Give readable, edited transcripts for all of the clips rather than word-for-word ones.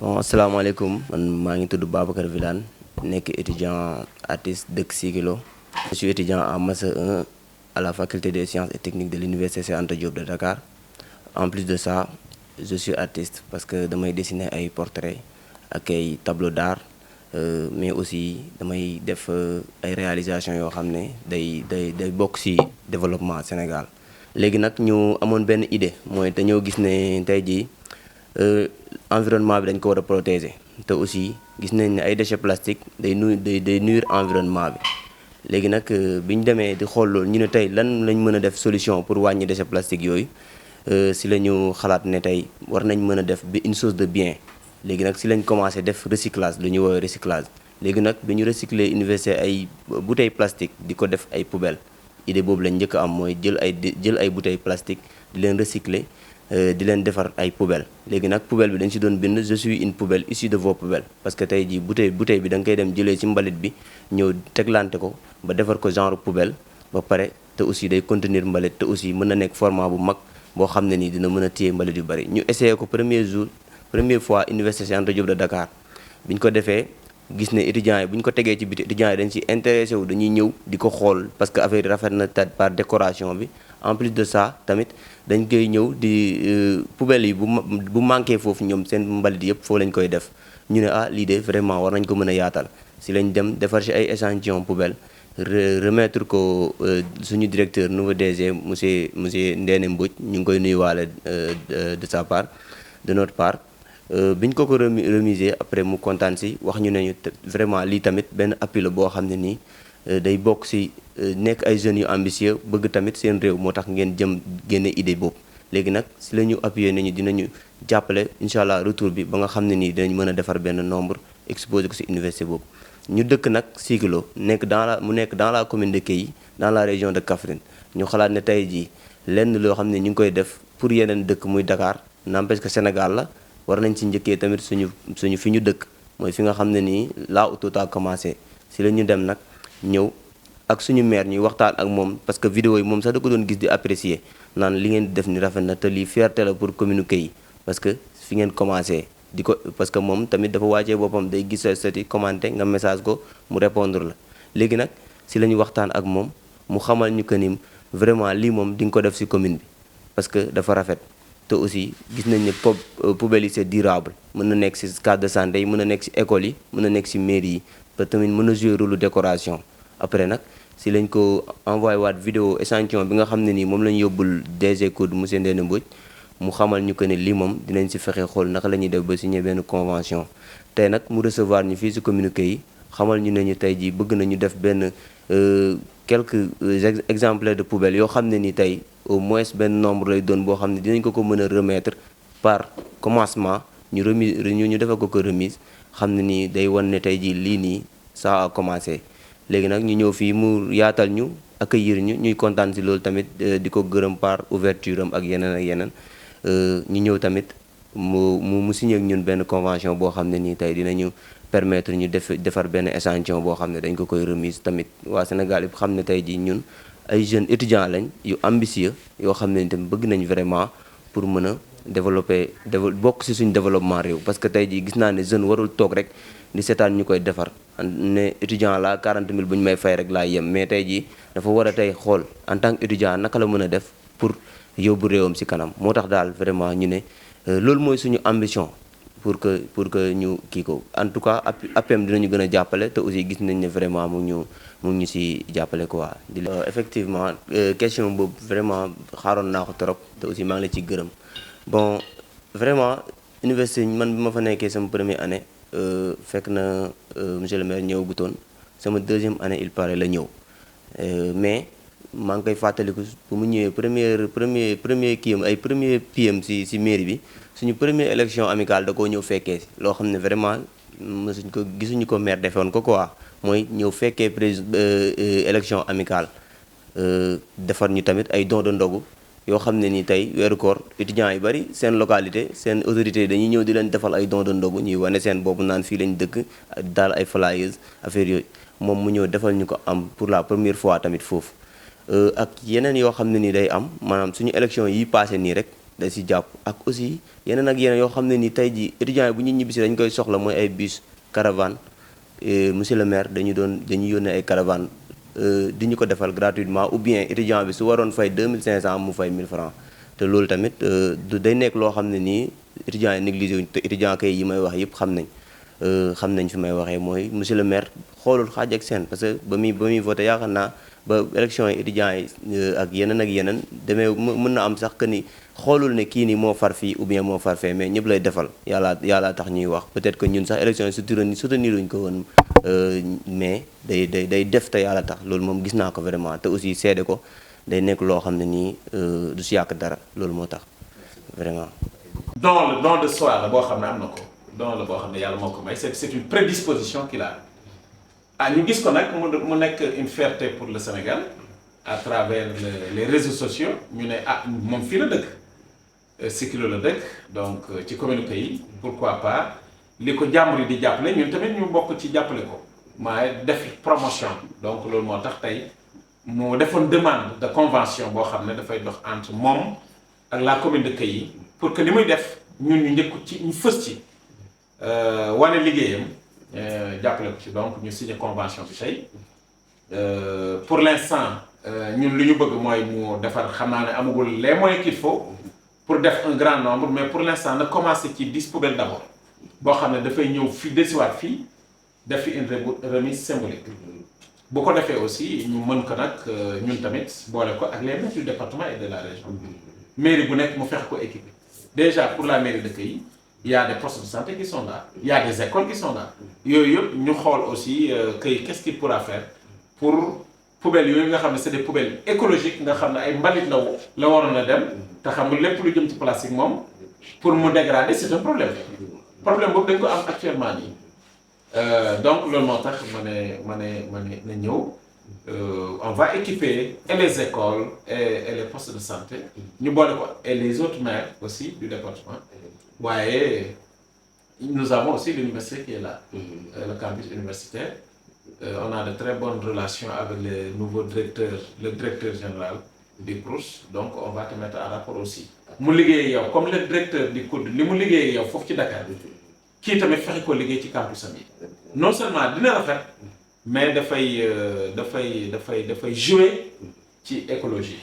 Bon, asalaamaaleykum man maa ngi tudd Babacar Wilane nekk étudiant artiste dëkk Sikilo. Je suis étudiant en master 1 à la faculté des sciences et techniques de l'université Cheikh Anta Diop de Dakar. En plus de ça, je suis artiste parce que damay dessiner ay portraits ak ay tableaux d'art, mais aussi damay def ay réalisations yoo xam ne day bokk ci développement Sénégal. léegi nag ñu amoon benn idée mooy dañoo gis ne tey jii environnement bi dañ ko war a protéger te aussi gis nañ ne ay déchets plastiques day nuire environnement bi. léegi nag bi ñu demee di xool loolu ñu ne tey lan lañ mën a def solution pour wàññi déchets plastiques yooyu si la ñu xalaat ne tey war nañ mën a def bi une chose de bien. léegi nag si lañ commencé def recyclage lu ñuy woowee recyclage. léegi nag bi ñu recycler université ay bouteilles plastique di ko def ay poubelles idée boobu lañ njëkk a am mooy jël ay bouteilles plastique di leen recycler di leen defar ay poubelles. léegi nag poubelle bi dañ si doon bind je suis une poubelle issue de vos poubelles parce que tey jii bouteille bi da nga koy dem jëlee ci mbalit bi ñëw teglante ko ba defar ko genre poubelle ba pare te aussi day contenir mbalit te aussi mën na nekk format bu mag boo xam ne nii dina mën a téye mbalit yu bari. ñu essayé ko première fois université Cheikh Anta Diop de Dakar bi ñu ko defee gis ne étudiants yi bu ñu ko tegee ci biti étudiants yi dañ ci intéressé wu dañuy ñëw di ko xool parce que affaire yi rafet na par décoration bi. en plus de ça tamit dañ koy ñëw di poubelle yi bu manqué foofu ñoom seen mbalit yëpp foo lañ koy def ñu ne lii de vraiment war nañ ko mën a yaatal si lañ dem defar ci ay échantillon poubelle remettre ko suñu directeur nouveau DG monsieur Ndéné Mbodj ñu ngi koy nuyuwaale de sa part de notre part. biñ ko remisé après mu kontaan si wax ñu ne ñu vraiment lii tamit benn appui la boo xam ne nii day bokk si nekk ay jeunes yu ambitieux bëgg tamit seen réew moo tax ngeen génne idée boobu. léegi nag si la ñu appuyé nañu dinañu jàppale incha allah retour bi ba nga xam ne nii dinañ mën a defar benn nombre exposé ko si université boobu. ñu dëkk nag Sikilo nekk dans la commune de Kéy dans la région de Kaffrine ñu xalaat ne tey jii lenn loo xam ne ñu ngi koy def pour yeneen dëkk muy Dakar n'empêche que Sénégal la. war nañ ci njëkkee tamit suñu fi ñu dëkk mooy fi nga xam ne nii là où tout a commencé si la ñu dem nag ñëw ak suñu maire ñuy waxtaan ak moom parce que vidéo yi moom sax da ko doon gis di apprécier naan li ngeen di def ni rafet na te lii fierté la pour communiquer yi parce que fi ngeen commencé di ko parce que moom tamit dafa wàccee boppam day gis sa statut commenté nga message ko mu répondre la. léegi nag si la ñu waxtaan ak moom mu xamal ñu que ni vraiment lii moom di nga ko def si commune bi parce que dafa rafet. te aussi gis nañ ne poubelle yi c'est durable mën na nekk ci case de santé yi mën na nekk ci école yi mën na nekk ci mairie yi te tamit mën na jouer rôle décoration. après nag ci lañ ko envoyé waat vidéo échantillon bi nga xam ne nii moom la ñu yóbbul DG Code monsieur Ndéné Mbodj mu xamal ñu que ne lii moom dinañ ci fexe xool naka la ñuy def ba signer benn convention. tey nag mu recevoir ñu fii ci communiqué yi xamal ñu ne ñu tey jii bëgg nañu def benn quelques exemplaires de poubelles yoo xam ne ni tey au moins benn nombre lay doon boo xam ne dinañ ko mën a remettre par commencement ñu defal ko remise xam ne nii day wan ne tey jii lii nii ça a commencé. léegi nag ñu ñëw fii mu yaatal ñu accueillir ñu ñuy kontaan ci loolu tamit di ko gërëm par ouverture am ak yeneen ñu ñëw tamit mu signé ak ñun benn convention boo xam ne nii tey dinañu permettre ñu defar benn échantillon boo xam ne dañ ko koy remise tamit waa Sénégal yëpp xam ne tey jii ñun ay jeunes étudiants lañ yu ambitieux yoo xam ne tamit bëgg nañ vraiment pour mën a bokk ci suñu développement réew. parce que tey jii gis naa ne jeune warul toog rek di seetaan ñu koy defar ne étudiant la 40 000 bu ñu may fay rek laa yem mais tey jii dafa war a tey xool en tant que étudiant naka la mën a def pour yóbbu réewam ci kanam moo tax daal vraiment ñu ne loolu mooy suñu ambition. pour que ñu kii ko en tout cas APM dinañu gën a jàppale te aussi gis nañ ne vraiment mu ñu ci jàppale quoi. effectivement question boobu vraiment xaaroon naa ko trop te aussi maa ngi la ciy gërëm bon vraiment université man bi ma fa nekkee sama première année fekk na monsieur le maire ñëwagutoon sama deuxième année il paraît la ñëw mais maa ngi koy fàttaliku bu mu ñëwee premier kii am ay premier PM ci mairie bi. suñu première élection amicale da koo ñëw fekkee si loo xam ne vraiment gisuñu ko maire defewoon ko quoi mooy ñëw fekkee élection amicale defar ñu tamit ay don de ndogu yoo xam ne ni tey weeru koor étudiants yu bari seen localité seen autorité dañuy ñëw di leen defal ay don de ndogu ñuy wane seen boobu naan fii lañ dëkk daal ay flyers affaire yooyu moom mu ñëw defal ñu ko am pour la première fois tamit foofu ak yeneen yoo xam ne ni day am maanaam suñu élection yi passé nii rek da si jàpp ak aussi yeneen ak yeneen yoo xam ne ni tey ji étudiants yi bu ñu ñibbisi dañ koy soxla mooy ay bus caravane monsieur le maire dañuy yónnee ay caravane di ñu ko defal gratuitement ou bien étudiant bi su waroon fay 2500 mu fay 1000 francs te loolu tamit day nekk loo xam ne nii étudiants yi négligé wuñ te étudiant kay yi may wax yëpp xam nañ fi may waxee mooy monsieur le maire xoolul xaaj ak seen parce que ba muy voté yaakaar naa ba élection yi étudiants yi ak yeneen demee mën na am sax que ni xoolul ne kii nii moo far fii ou bien moo far fee mais ñëpp lay defal yàlla tax ñuy wax peut-être que ñun sax élection yi soutenir luñ ko woon mais day def te yàlla tax loolu moom gis naa ko vraiment te aussi seede ko day nekk loo xam ne nii du si yàq dara loolu moo tax vraiment. don de soi la boo xam ne am na ko don la boo xam ne yàlla moo ko may c'est une prédisposition qu'il a ñu gis ko nag mu nekk une fierté pour le Sénégal à travers les réseaux sociaux ñu ne moom fii la dëkk Sikilo la dëkk donc ci communauté yi pourquoi pas li ko jàmbur yi di jàppale ñun tamit ñu bokk ci jàppale ko maaye def promotion donc loolu moo tax tey mu defoon demande de convention boo xam ne dafay dox entre moom ak la commune de Kayes pour que li muy def ñun ñu njëkku ci ñu fës ci wane liggéeyam jàppale ko ci donc ñu signé convention bi tey pour l'instant ñun li ñu bëgg mooy mu defar xam naa ne amagul les moyens qu'il faut pour def un grand nombre mais pour l'instant na commencé ci 10 poubelles d'abord boo xam ne dafay ñëw fii desiwaat fii def fi une remise symbolique bu ko defee aussi ñu mën ko nag ñun tamit boole ko ak les maires du département et de la région mairie bu nekk mu fexe ko équiper déjà pour la mairie de Kayes il y a des postes de santé qui sont là il y a des écoles qui sont là yooyu yëpp ñu xool aussi Kayes qu'est-ce qu'il pourra faire pour poubelles yooyu nga xam ne c'est des poubelles écologiques nga xam ne ay mbalit la waroon a dem te xam nga lépp lu jëm ci plastique moom pour mu dégrader c'est un problème boobu dañ ko am actuellement nii donc loolu moo tax ma ne na ñëw on va équiper et les écoles et les postes de santé ñu boole ko et les autres maires aussi du département waaye nous avons aussi l'université qui est là le campus universitaire on a de très bonnes relations avec le nouveau directeur le directeur général du CROUS donc on va te mettre en rapport aussi mu liggéey yow comme le directeur du COUD li mu liggéey yow foofu ci Dakar kii tamit fexe ko liggéey ci campus am yi non seulement dina rafet mais dafay jouer ci écologie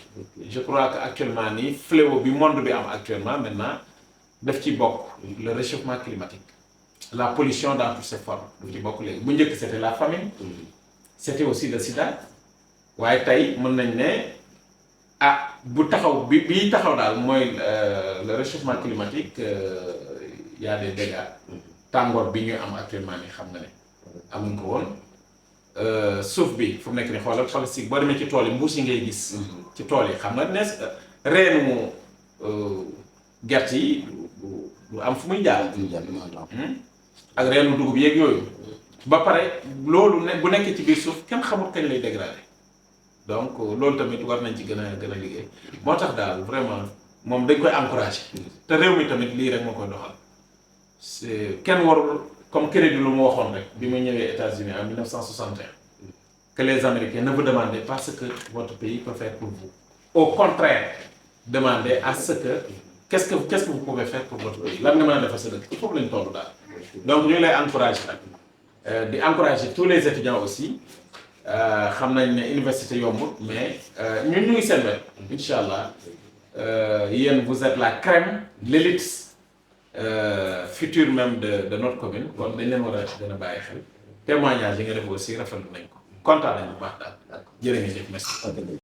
je crois que actuellement nii fléau bi monde bi am actuellement maintenant daf ci bokk le réchauffement climatique la pollution dans toutes ses formes daf ci bokk léegi bu njëkk c'était la famine c'était aussi le sida waaye tey mën nañ ne bu taxaw bi taxaw daal mooy le réchauffement climatique il y a des dégâts tàngoor bi ñuy am actuellement ni xam nga ne amuñ ko woon suuf bi fu mu nekk ni xoolal si boo demee ci tool yi mbuus yi ngay gis ci tool yi xam nga ne reenu gerte yi du am fu muy jaar ak reenu dugub yeeg yooyu ba pare loolu bu nekkee ci biir suuf kenn xamul kañ lay dégrader donc loolu tamit war nañ ci gën a liggéey moo tax daal vraiment moom dañ koy encourager te réew mi tamit lii rek moo koy doxal c'est kenn warul comme Kennedy lu mu waxoon rek bi mu ñëwee États-Unis en 1961 que les Américains ne vous demandez pas ce que votre pays peut faire pour vous au contraire demandez à ce que qu'est-ce que vous pouvez faire pour votre pays lan nga mën a defal sa dëkk il faut que lañ toll daal donc ñu ngi lay encourager nag di encourager tous les étudiants aussi xam nañ ne université yombul mais ñun ñu ngi seen wet incha allah yéen vous êtes la crème l'élite future même de notre commune kon dañ leen war a gën a bàyyi xel témoignage yi nga def aussi rafetlu nañ ko kontaan nañ bu baax daal jërë ngeen jëf merci